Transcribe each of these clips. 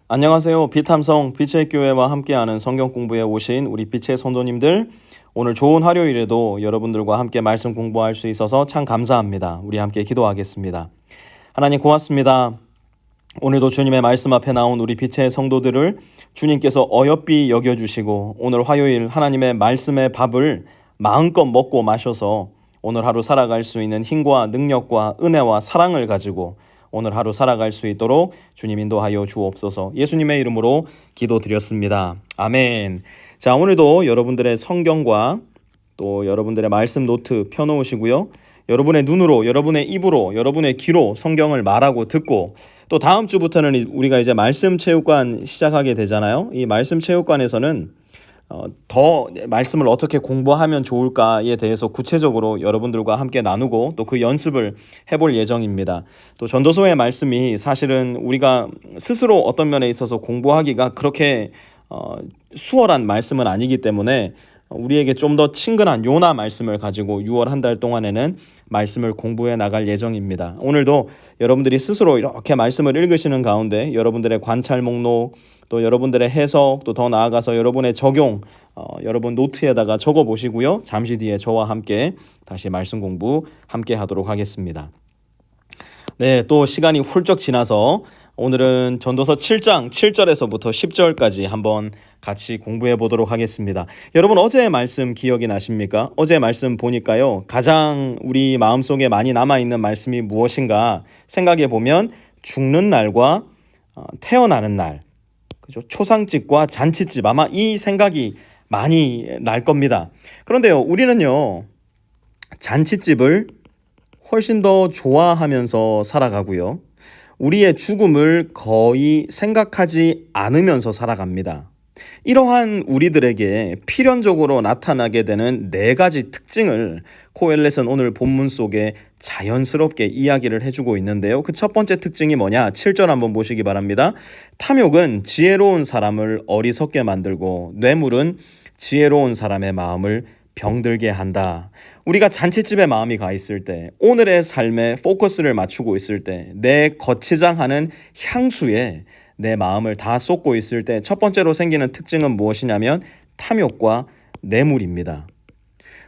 안녕하세요. 빛함성 빛의 교회와 함께하는 성경 공부에 오신 우리 빛의 성도님들, 오늘 좋은 화요일에도 여러분들과 함께 말씀 공부할 수 있어서 참 감사합니다. 우리 함께 기도하겠습니다. 하나님 고맙습니다. 오늘도 주님의 말씀 앞에 나온 우리 빛의 성도들을 주님께서 어여삐 여겨주시고 오늘 화요일 하나님의 말씀의 밥을 마음껏 먹고 마셔서 오늘 하루 살아갈 수 있는 힘과 능력과 은혜와 사랑을 가지고 오늘 하루 살아갈 수 있도록 주님 인도하여 주옵소서. 예수님의 이름으로 기도드렸습니다. 아멘. 자, 오늘도 여러분들의 성경과 또 여러분들의 말씀 노트 펴놓으시고요. 여러분의 눈으로, 여러분의 입으로, 여러분의 귀로 성경을 말하고 듣고, 또 다음 주부터는 우리가 이제 말씀 체육관 시작하게 되잖아요. 이 말씀 체육관에서는 더 말씀을 어떻게 공부하면 좋을까에 대해서 구체적으로 여러분들과 함께 나누고 또 그 연습을 해볼 예정입니다. 또 전도서의 말씀이 사실은 우리가 스스로 어떤 면에 있어서 공부하기가 그렇게 수월한 말씀은 아니기 때문에 우리에게 좀 더 친근한 요나 말씀을 가지고 6월 한 달 동안에는 말씀을 공부해 나갈 예정입니다. 오늘도 여러분들이 스스로 이렇게 말씀을 읽으시는 가운데 여러분들의 관찰 목록, 또 여러분들의 해석, 또 더 나아가서 여러분의 적용, 여러분 노트에다가 적어 보시고요. 잠시 뒤에 저와 함께 다시 말씀 공부 함께 하도록 하겠습니다. 네, 또 시간이 훌쩍 지나서 오늘은 전도서 7장 7절에서부터 10절까지 한번 같이 공부해 보도록 하겠습니다. 여러분 어제의 말씀 기억이 나십니까? 어제 말씀 보니까요, 가장 우리 마음속에 많이 남아있는 말씀이 무엇인가 생각해 보면 죽는 날과 태어나는 날, 그죠? 초상집과 잔치집, 아마 이 생각이 많이 날 겁니다. 그런데요, 우리는요, 잔치집을 훨씬 더 좋아하면서 살아가고요, 우리의 죽음을 거의 생각하지 않으면서 살아갑니다. 이러한 우리들에게 필연적으로 나타나게 되는 네 가지 특징을 코엘렛은 오늘 본문 속에 자연스럽게 이야기를 해주고 있는데요. 그 첫 번째 특징이 뭐냐? 7절 한번 보시기 바랍니다. 탐욕은 지혜로운 사람을 어리석게 만들고 뇌물은 지혜로운 사람의 마음을 병들게 한다. 우리가 잔치집에 마음이 가 있을 때, 오늘의 삶에 포커스를 맞추고 있을 때, 내 거치장하는 향수에 내 마음을 다 쏟고 있을 때 첫 번째로 생기는 특징은 무엇이냐면 탐욕과 뇌물입니다.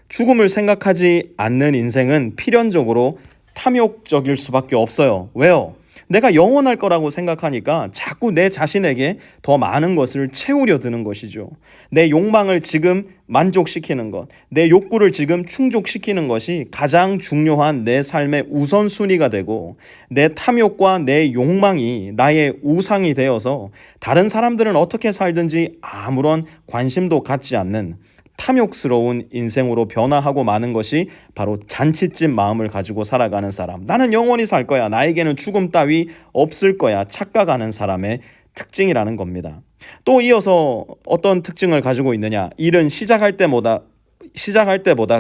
죽음을 생각하지 않는 인생은 필연적으로 탐욕적일 수밖에 없어요. 왜요? 내가 영원할 거라고 생각하니까 자꾸 내 자신에게 더 많은 것을 채우려 드는 것이죠. 내 욕망을 지금 만족시키는 것, 내 욕구를 지금 충족시키는 것이 가장 중요한 내 삶의 우선순위가 되고, 내 탐욕과 내 욕망이 나의 우상이 되어서 다른 사람들은 어떻게 살든지 아무런 관심도 갖지 않는 탐욕스러운 인생으로 변화하고 마는 것이 바로 잔치집 마음을 가지고 살아가는 사람, 나는 영원히 살 거야, 나에게는 죽음 따위 없을 거야 착각하는 사람의 특징이라는 겁니다. 또 이어서 어떤 특징을 가지고 있느냐? 일은 시작할 때보다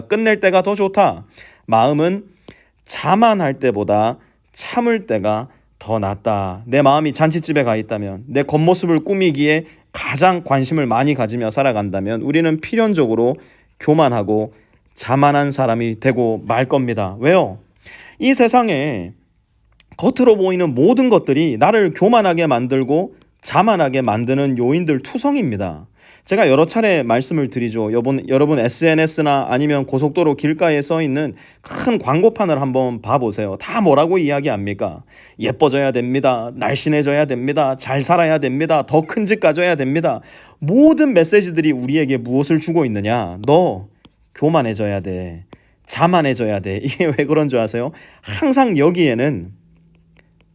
끝낼 때가 더 좋다. 마음은 자만할 때보다 참을 때가 더 낫다. 내 마음이 잔치집에 가 있다면, 내 겉모습을 꾸미기에 가장 관심을 많이 가지며 살아간다면 우리는 필연적으로 교만하고 자만한 사람이 되고 말 겁니다. 왜요? 이 세상에 겉으로 보이는 모든 것들이 나를 교만하게 만들고 자만하게 만드는 요인들 투성입니다. 제가 여러 차례 말씀을 드리죠. 여러분 SNS나 아니면 고속도로 길가에 써 있는 큰 광고판을 한번 봐보세요. 다 뭐라고 이야기합니까? 예뻐져야 됩니다. 날씬해져야 됩니다. 잘 살아야 됩니다. 더 큰 집 가져야 됩니다. 모든 메시지들이 우리에게 무엇을 주고 있느냐? 너 교만해져야 돼. 자만해져야 돼. 이게 왜 그런 줄 아세요? 항상 여기에는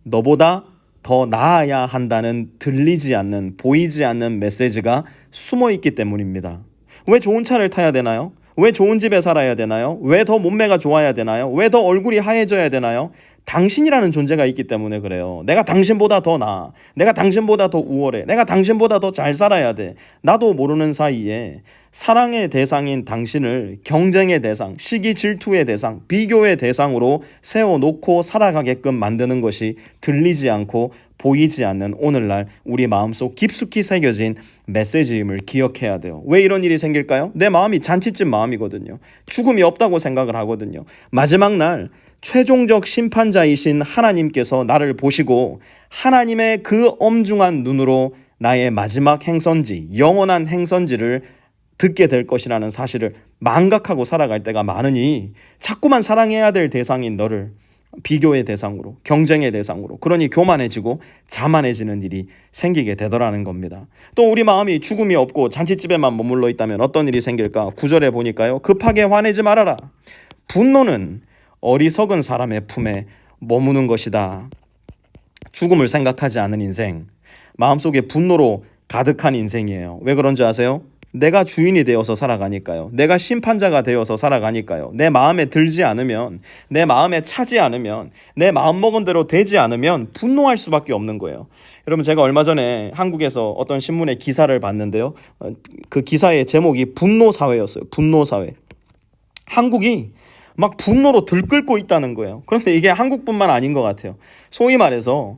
너보다 더 나아야 한다는 들리지 않는, 보이지 않는 메시지가 숨어 있기 때문입니다. 왜 좋은 차를 타야 되나요? 왜 좋은 집에 살아야 되나요? 왜 더 몸매가 좋아야 되나요? 왜 더 얼굴이 하얘져야 되나요? 당신이라는 존재가 있기 때문에 그래요. 내가 당신보다 더 나아. 내가 당신보다 더 우월해. 내가 당신보다 더 잘 살아야 돼. 나도 모르는 사이에 사랑의 대상인 당신을 경쟁의 대상, 시기 질투의 대상, 비교의 대상으로 세워놓고 살아가게끔 만드는 것이 들리지 않고 보이지 않는 오늘날 우리 마음속 깊숙이 새겨진 메시지임을 기억해야 돼요. 왜 이런 일이 생길까요? 내 마음이 잔치집 마음이거든요. 죽음이 없다고 생각을 하거든요. 마지막 날 최종적 심판자이신 하나님께서 나를 보시고 하나님의 그 엄중한 눈으로 나의 마지막 행선지, 영원한 행선지를 듣게 될 것이라는 사실을 망각하고 살아갈 때가 많으니 자꾸만 사랑해야 될 대상인 너를 비교의 대상으로, 경쟁의 대상으로, 그러니 교만해지고 자만해지는 일이 생기게 되더라는 겁니다. 또 우리 마음이 죽음이 없고 잔치집에만 머물러 있다면 어떤 일이 생길까? 9절에 보니까요, 급하게 화내지 말아라. 분노는 어리석은 사람의 품에 머무는 것이다. 죽음을 생각하지 않은 인생, 마음속에 분노로 가득한 인생이에요. 왜 그런지 아세요? 내가 주인이 되어서 살아가니까요. 내가 심판자가 되어서 살아가니까요. 내 마음에 들지 않으면, 내 마음에 차지 않으면, 내 마음먹은 대로 되지 않으면 분노할 수밖에 없는 거예요. 여러분, 제가 얼마 전에 한국에서 어떤 신문의 기사를 봤는데요, 그 기사의 제목이 분노사회였어요. 분노사회. 한국이 막 분노로 들끓고 있다는 거예요. 그런데 이게 한국뿐만 아닌 것 같아요. 소위 말해서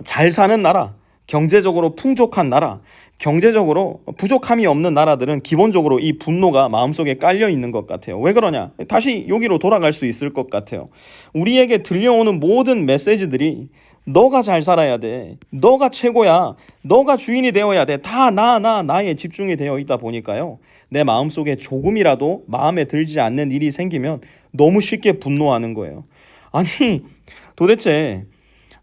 잘 사는 나라, 경제적으로 풍족한 나라, 경제적으로 부족함이 없는 나라들은 기본적으로 이 분노가 마음속에 깔려 있는 것 같아요. 왜 그러냐? 다시 여기로 돌아갈 수 있을 것 같아요. 우리에게 들려오는 모든 메시지들이 너가 잘 살아야 돼, 너가 최고야, 너가 주인이 되어야 돼, 다 나에 집중이 되어 있다 보니까요, 내 마음속에 조금이라도 마음에 들지 않는 일이 생기면 너무 쉽게 분노하는 거예요. 아니, 도대체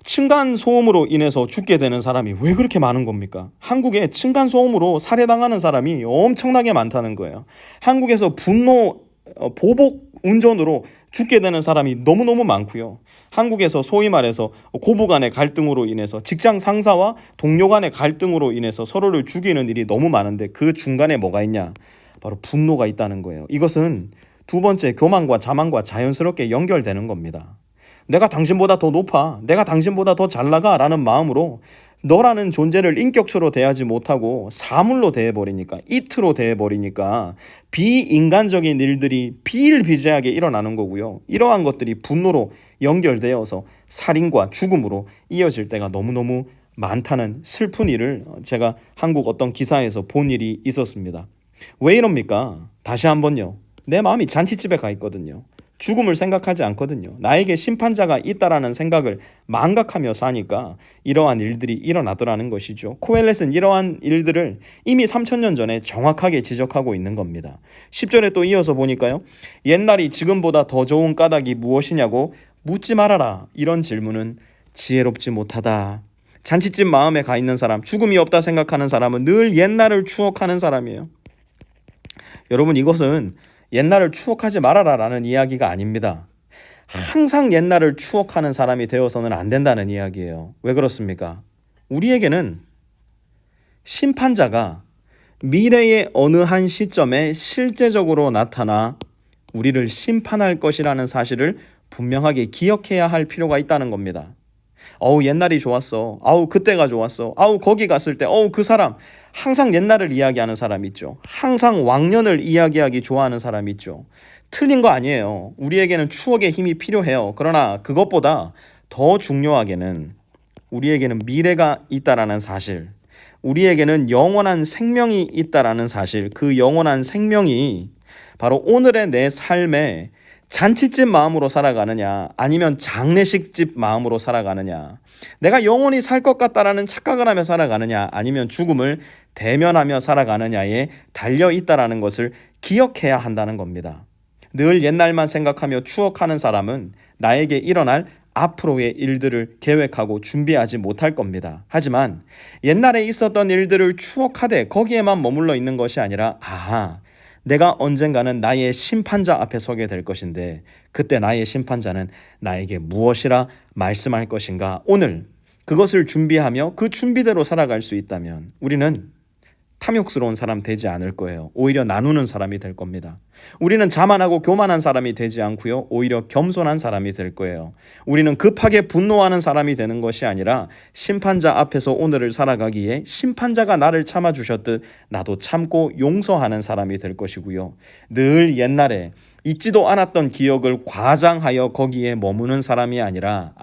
층간소음으로 인해서 죽게 되는 사람이 왜 그렇게 많은 겁니까? 한국에 층간소음으로 살해당하는 사람이 엄청나게 많다는 거예요. 한국에서 보복 운전으로 죽게 되는 사람이 너무너무 많고요. 한국에서 소위 말해서 고부 간의 갈등으로 인해서, 직장 상사와 동료 간의 갈등으로 인해서 서로를 죽이는 일이 너무 많은데 그 중간에 뭐가 있냐? 바로 분노가 있다는 거예요. 이것은 두 번째, 교만과 자만과 자연스럽게 연결되는 겁니다. 내가 당신보다 더 높아, 내가 당신보다 더 잘 나가 라는 마음으로 너라는 존재를 인격체로 대하지 못하고 사물로 대해버리니까, 이트로 대해버리니까 비인간적인 일들이 비일비재하게 일어나는 거고요. 이러한 것들이 분노로 연결되어서 살인과 죽음으로 이어질 때가 너무너무 많다는 슬픈 일을 제가 한국 어떤 기사에서 본 일이 있었습니다. 왜 이럽니까? 다시 한번요. 내 마음이 잔치집에 가 있거든요. 죽음을 생각하지 않거든요. 나에게 심판자가 있다라는 생각을 망각하며 사니까 이러한 일들이 일어나더라는 것이죠. 코엘렛은 이러한 일들을 이미 3000년 전에 정확하게 지적하고 있는 겁니다. 10절에 또 이어서 보니까요, 옛날이 지금보다 더 좋은 까닭이 무엇이냐고 묻지 말아라. 이런 질문은 지혜롭지 못하다. 잔치집 마음에 가 있는 사람, 죽음이 없다 생각하는 사람은 늘 옛날을 추억하는 사람이에요. 여러분, 이것은 옛날을 추억하지 말아라 라는 이야기가 아닙니다. 항상 옛날을 추억하는 사람이 되어서는 안 된다는 이야기예요. 왜 그렇습니까? 우리에게는 심판자가 미래의 어느 한 시점에 실제적으로 나타나 우리를 심판할 것이라는 사실을 분명하게 기억해야 할 필요가 있다는 겁니다. 옛날이 좋았어. 그때가 좋았어. 거기 갔을 때, 그 사람. 항상 옛날을 이야기하는 사람 있죠. 항상 왕년을 이야기하기 좋아하는 사람 있죠. 틀린 거 아니에요. 우리에게는 추억의 힘이 필요해요. 그러나 그것보다 더 중요하게는 우리에게는 미래가 있다라는 사실, 우리에게는 영원한 생명이 있다라는 사실, 그 영원한 생명이 바로 오늘의 내 삶에 잔치집 마음으로 살아가느냐, 아니면 장례식집 마음으로 살아가느냐, 내가 영원히 살 것 같다라는 착각을 하며 살아가느냐, 아니면 죽음을 대면하며 살아가느냐에 달려있다라는 것을 기억해야 한다는 겁니다. 늘 옛날만 생각하며 추억하는 사람은 나에게 일어날 앞으로의 일들을 계획하고 준비하지 못할 겁니다. 하지만 옛날에 있었던 일들을 추억하되 거기에만 머물러 있는 것이 아니라, 내가 언젠가는 나의 심판자 앞에 서게 될 것인데 그때 나의 심판자는 나에게 무엇이라 말씀할 것인가, 오늘 그것을 준비하며 그 준비대로 살아갈 수 있다면 우리는 탐욕스러운 사람 되지 않을 거예요. 오히려 나누는 사람이 될 겁니다. 우리는 자만하고 교만한 사람이 되지 않고요, 오히려 겸손한 사람이 될 거예요. 우리는 급하게 분노하는 사람이 되는 것이 아니라 심판자 앞에서 오늘을 살아가기에 심판자가 나를 참아주셨듯 나도 참고 용서하는 사람이 될 것이고요. 늘 옛날에 잊지도 않았던 기억을 과장하여 거기에 머무는 사람이 아니라,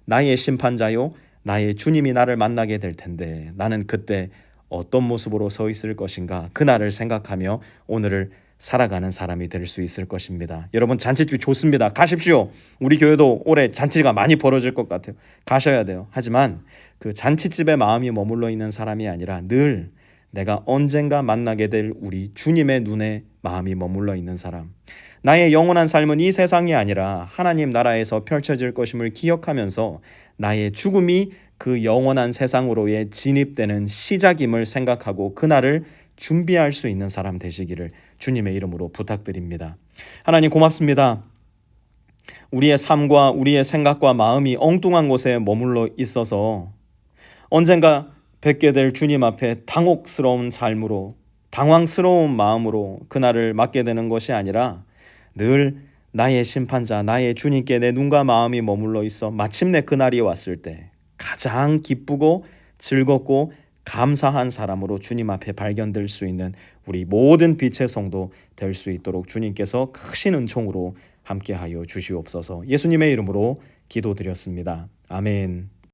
나의 심판자요, 나의 주님이 나를 만나게 될 텐데 나는 그때 어떤 모습으로 서 있을 것인가, 그날을 생각하며 오늘을 살아가는 사람이 될 수 있을 것입니다. 여러분, 잔치집 좋습니다. 가십시오. 우리 교회도 올해 잔치가 많이 벌어질 것 같아요. 가셔야 돼요. 하지만 그 잔치집에 마음이 머물러 있는 사람이 아니라 늘 내가 언젠가 만나게 될 우리 주님의 눈에 마음이 머물러 있는 사람, 나의 영원한 삶은 이 세상이 아니라 하나님 나라에서 펼쳐질 것임을 기억하면서 나의 죽음이 그 영원한 세상으로의 진입되는 시작임을 생각하고 그날을 준비할 수 있는 사람 되시기를 주님의 이름으로 부탁드립니다. 하나님 고맙습니다. 우리의 삶과 우리의 생각과 마음이 엉뚱한 곳에 머물러 있어서 언젠가 뵙게 될 주님 앞에 당혹스러운 삶으로, 당황스러운 마음으로 그날을 맞게 되는 것이 아니라 늘 나의 심판자, 나의 주님께 내 눈과 마음이 머물러 있어 마침내 그날이 왔을 때 가장 기쁘고 즐겁고 감사한 사람으로 주님 앞에 발견될 수 있는 우리 모든 빛의 성도 될 수 있도록 주님께서 크신 은총으로 함께하여 주시옵소서. 예수님의 이름으로 기도드렸습니다. 아멘.